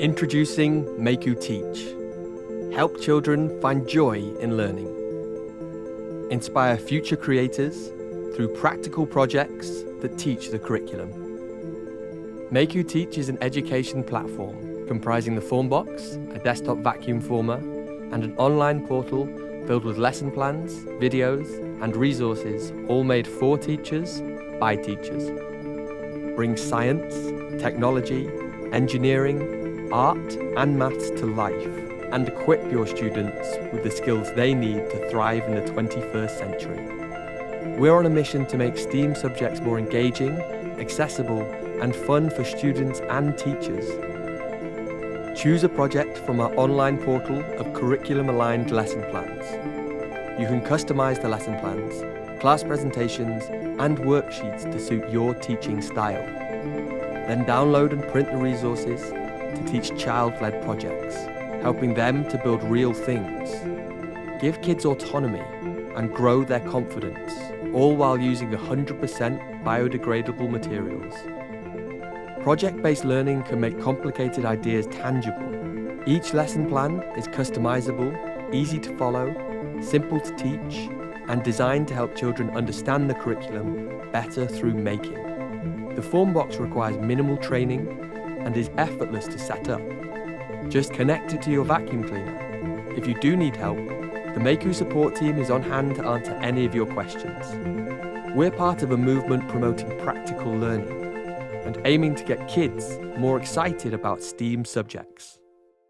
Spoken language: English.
Introducing Mayku Teach. Help children find joy in learning. Inspire future creators through practical projects that teach the curriculum. Mayku Teach is an education platform comprising the FormBox, a desktop vacuum former, and an online portal filled with lesson plans, videos, and resources, all made for teachers, by teachers. Bring science, technology, engineering, art, and maths to life, and equip your students with the skills they need to thrive in the 21st century. We're on a mission to make STEAM subjects more engaging, accessible, and fun for students and teachers. Choose a project from our online portal of curriculum-aligned lesson plans. You can customize the lesson plans, class presentations, and worksheets to suit your teaching style. Then download and print the resources to teach child-led projects, helping them to build real things. Give kids autonomy and grow their confidence, all while using 100% biodegradable materials. Project-based learning can make complicated ideas tangible. Each lesson plan is customizable, easy to follow, simple to teach, and designed to help children understand the curriculum better through making. The FormBox requires minimal training and is effortless to set up. Just connect it to your vacuum cleaner. If you do need help, the Mayku support team is on hand to answer any of your questions. We're part of a movement promoting practical learning and aiming to get kids more excited about STEAM subjects.